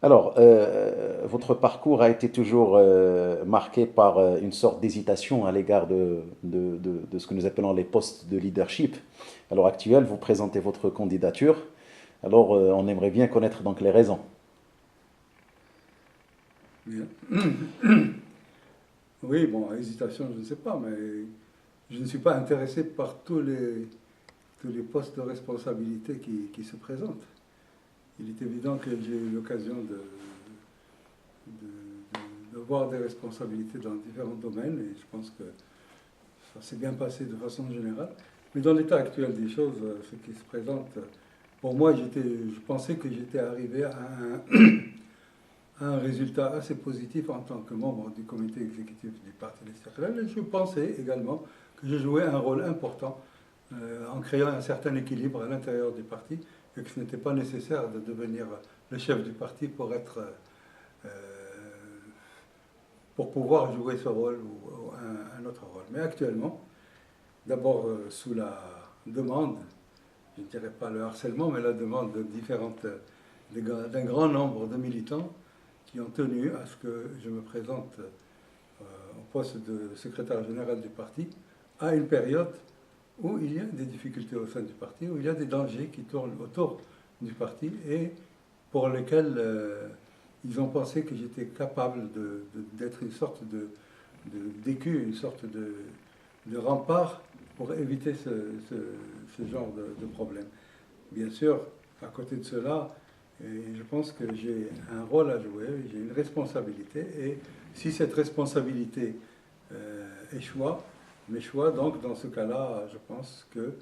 Alors, votre parcours a été toujours marqué par une sorte d'hésitation à l'égard de ce que nous appelons les postes de leadership. À l'heure actuelle, vous présentez votre candidature. Alors, on aimerait bien connaître donc les raisons. Bien. Oui, bon, hésitation, je ne sais pas, mais je ne suis pas intéressé par tous les postes de responsabilité qui se présentent. Il est évident que j'ai eu l'occasion de voir des responsabilités dans différents domaines et je pense que ça s'est bien passé de façon générale. Mais dans l'état actuel des choses, ce qui se présente, pour moi, je pensais que j'étais arrivé à un résultat assez positif en tant que membre du comité exécutif du Parti Istiqlal. Et je pensais également que je jouais un rôle important en créant un certain équilibre à l'intérieur du parti et que ce n'était pas nécessaire de devenir le chef du parti euh, pour pouvoir jouer ce rôle ou un autre rôle. Mais actuellement, d'abord sous la demande, je ne dirais pas le harcèlement, mais la demande d'un grand nombre de militants qui ont tenu à ce que je me présente au poste de secrétaire général du parti à une période où il y a des difficultés au sein du parti, où il y a des dangers qui tournent autour du parti et pour lesquels ils ont pensé que j'étais capable d'être une sorte d'écu, une sorte de rempart pour éviter ce genre de problème. Bien sûr, à côté de cela, je pense que j'ai un rôle à jouer, j'ai une responsabilité, et si cette responsabilité m'échoue, donc dans ce cas-là, je pense que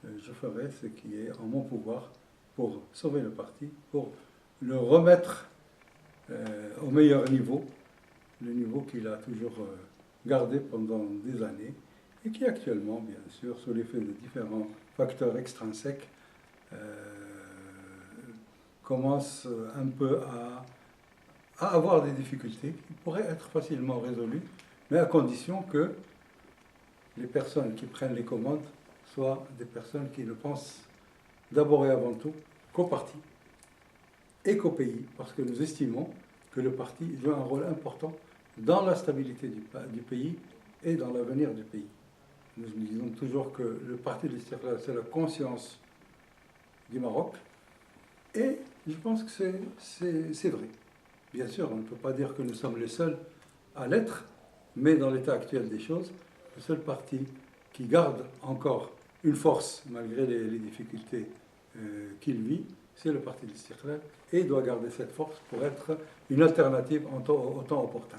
je ferai ce qui est en mon pouvoir pour sauver le parti, pour le remettre au meilleur niveau, le niveau qu'il a toujours gardé pendant des années, et qui actuellement, bien sûr, sous l'effet de différents facteurs extrinsèques, euh, commence un peu à avoir des difficultés qui pourraient être facilement résolues, mais à condition que les personnes qui prennent les commandes soient des personnes qui ne pensent d'abord et avant tout qu'au parti et qu'au pays, parce que nous estimons que le parti joue un rôle important dans la stabilité du pays et dans l'avenir du pays. Nous disons toujours que le parti de l'Istiqlal, c'est la conscience du Maroc, et je pense que c'est vrai. Bien sûr, on ne peut pas dire que nous sommes les seuls à l'être, mais dans l'état actuel des choses, le seul parti qui garde encore une force malgré les difficultés qu'il vit, c'est le parti de l'Istiqlal et doit garder cette force pour être une alternative en temps opportun.